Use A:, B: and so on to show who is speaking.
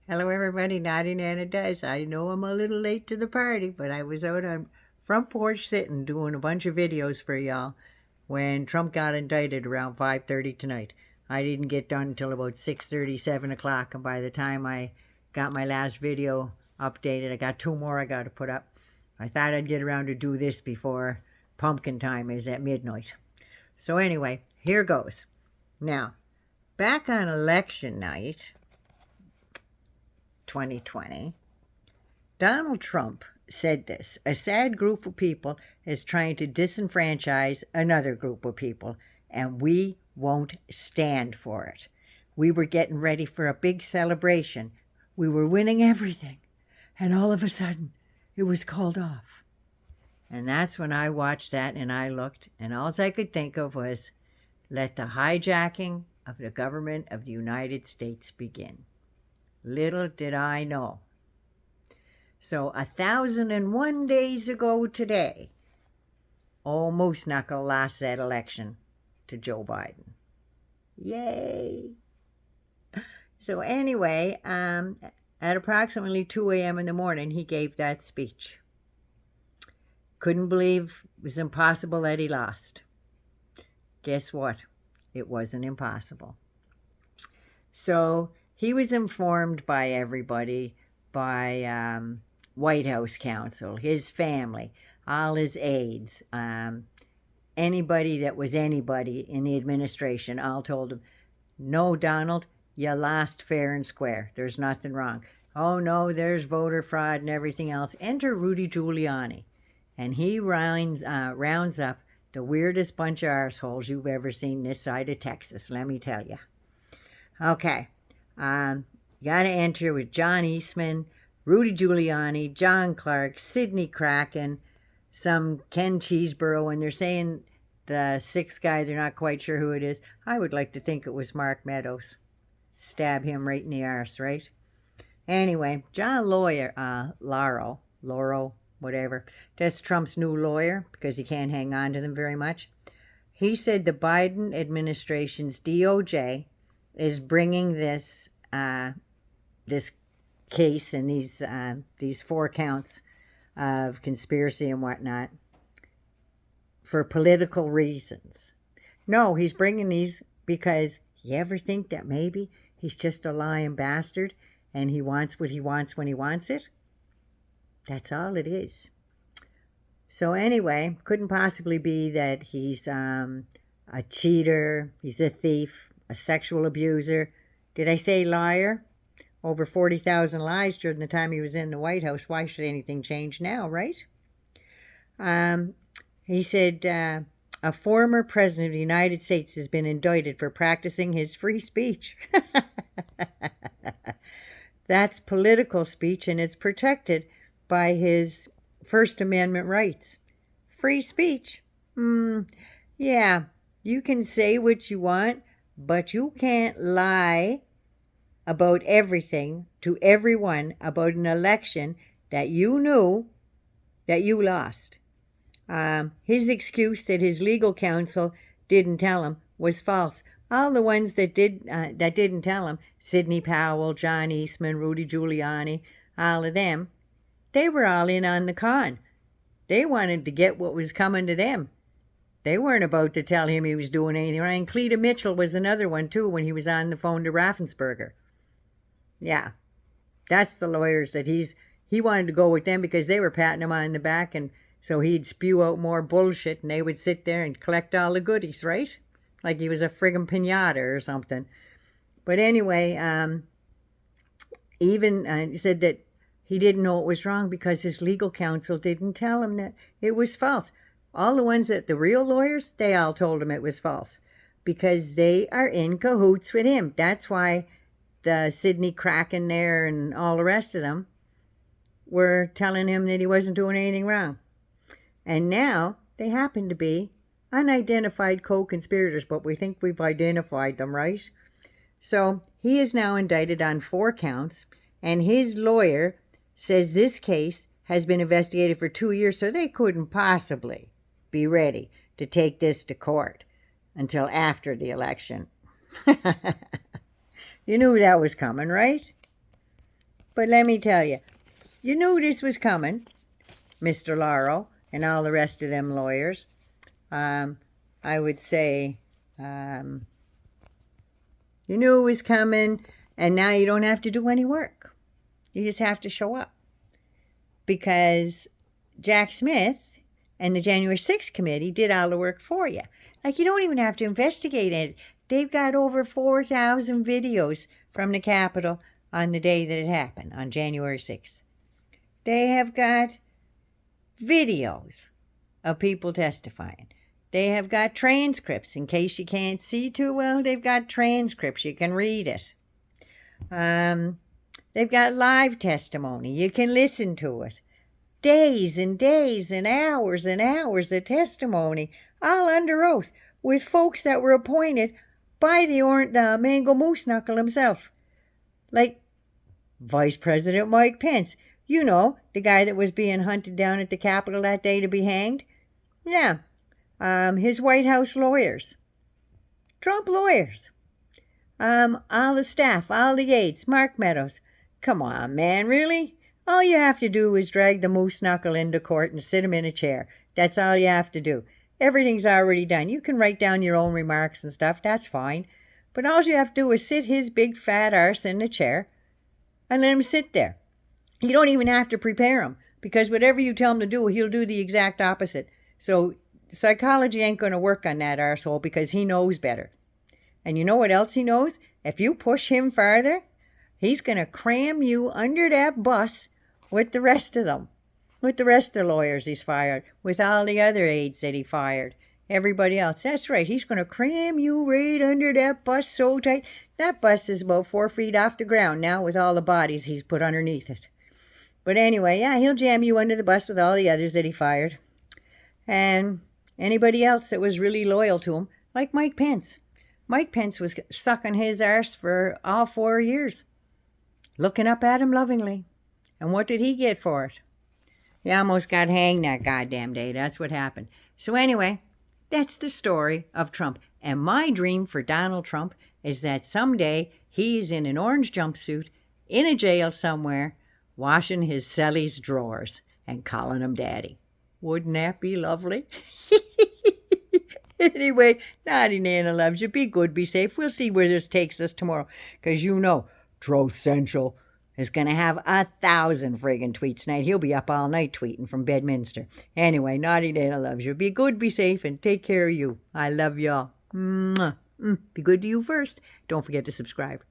A: Hello, everybody. Naughty Nana does. I know I'm a little late to the party, but I was out on front porch sitting doing a bunch of videos for y'all when Trump got indicted around 5:30 tonight. I didn't get done until about 6:30, 7 o'clock, and by the time I got my last video updated, I got 2 more I got to put up. I thought I'd get around to do this before pumpkin time is at midnight. So anyway, here goes. Now, back on election night, 2020, Donald Trump said this: a sad group of people is trying to disenfranchise another group of people, and we won't stand for it. We were getting ready for a big celebration. We were winning everything, and all of a sudden, it was called off. And that's when I watched that and I looked, and all I could think of was, let the hijacking of the government of the United States begin. Little did I know. So 1,001 days ago today, old Moose Knuckle lost that election to Joe Biden. Yay! So anyway, at approximately 2 a.m. in the morning, he gave that speech. Couldn't believe it was impossible that he lost. Guess what? It wasn't impossible. So he was informed by everybody, by White House counsel, his family, all his aides, anybody that was anybody in the administration, all told him, no, Donald, you lost fair and square. There's nothing wrong. Oh, no, there's voter fraud and everything else. Enter Rudy Giuliani. And he rounds up the weirdest bunch of arseholes you've ever seen this side of Texas, let me tell you. Okay. You got to enter with John Eastman, Rudy Giuliani, John Clark, Sidney Kraken, some Ken Cheeseborough, and they're saying the sixth guy, they're not quite sure who it is. I would like to think it was Mark Meadows. Stab him right in the arse, right? Anyway, John Lauro, whatever, that's Trump's new lawyer because he can't hang on to them very much. He said the Biden administration's DOJ is bringing this case and these 4 counts of conspiracy and whatnot for political reasons. No, he's bringing these because you ever think that maybe he's just a lying bastard and he wants what he wants when he wants it? That's all it is. So anyway, couldn't possibly be that he's a cheater, he's a thief, a sexual abuser. Did I say liar? Over 40,000 lies during the time he was in the White House. Why should anything change now, right? He said a former president of the United States has been indicted for practicing his free speech. That's political speech, and it's protected by his First Amendment rights. Free speech? Yeah, you can say what you want, but you can't lie about everything to everyone about an election that you knew that you lost. His excuse that his legal counsel didn't tell him was false. All the ones that didn't tell him, Sidney Powell, John Eastman, Rudy Giuliani, all of them, they were all in on the con. They wanted to get what was coming to them. They weren't about to tell him he was doing anything wrong. And Cleta Mitchell was another one, too, when he was on the phone to Raffensperger. Yeah, that's the lawyers that he wanted to go with them because they were patting him on the back, and so he'd spew out more bullshit, and they would sit there and collect all the goodies, right? Like he was a friggin' piñata or something. But anyway, he said that he didn't know it was wrong because his legal counsel didn't tell him that it was false. All the ones that the real lawyers, they all told him it was false because they are in cahoots with him. That's why the Sidney Kraken there and all the rest of them were telling him that he wasn't doing anything wrong. And now they happen to be unidentified co-conspirators, but we think we've identified them, right? So he is now indicted on 4 counts, and his lawyer says this case has been investigated for 2 years, so they couldn't possibly be ready to take this to court until after the election. You knew that was coming, right? But let me tell you, you knew this was coming, Mr. Lauro and all the rest of them lawyers. I would say you knew it was coming, and now you don't have to do any work. You just have to show up. Because Jack Smith and the January 6th committee did all the work for you. Like, you don't even have to investigate it. They've got over 4,000 videos from the Capitol on the day that it happened, on January 6th. They have got videos of people testifying. They have got transcripts. In case you can't see too well, they've got transcripts. You can read it. They've got live testimony. You can listen to it. Days and days and hours of testimony, all under oath, with folks that were appointed by the Mango Moose Knuckle himself. Like Vice President Mike Pence. You know, the guy that was being hunted down at the Capitol that day to be hanged. Yeah. His White House lawyers. Trump lawyers. All the staff, all the aides, Mark Meadows. Come on, man, really? All you have to do is drag the Moose Knuckle into court and sit him in a chair. That's all you have to do. Everything's already done. You can write down your own remarks and stuff. That's fine. But all you have to do is sit his big fat arse in the chair and let him sit there. You don't even have to prepare him, because whatever you tell him to do, he'll do the exact opposite. So psychology ain't going to work on that arsehole, because he knows better. And you know what else he knows? If you push him farther, he's going to cram you under that bus with the rest of them, with the rest of the lawyers he's fired, with all the other aides that he fired, everybody else. That's right, he's going to cram you right under that bus so tight. That bus is about 4 feet off the ground now, with all the bodies he's put underneath it. But anyway, yeah, he'll jam you under the bus with all the others that he fired. And anybody else that was really loyal to him, like Mike Pence. Mike Pence was sucking his arse for all 4 years, looking up at him lovingly. And what did he get for it? He almost got hanged that goddamn day. That's what happened. So anyway, that's the story of Trump. And my dream for Donald Trump is that someday he's in an orange jumpsuit, in a jail somewhere, washing his celly's drawers and calling him daddy. Wouldn't that be lovely? Anyway, Naughty Nana loves you. Be good, be safe. We'll see where this takes us tomorrow. Because you know, Truth Central is going to have 1,000 friggin' tweets tonight. He'll be up all night tweeting from Bedminster. Anyway, Naughty Nana loves you. Be good, be safe, and take care of you. I love y'all. Mwah. Be good to you first. Don't forget to subscribe.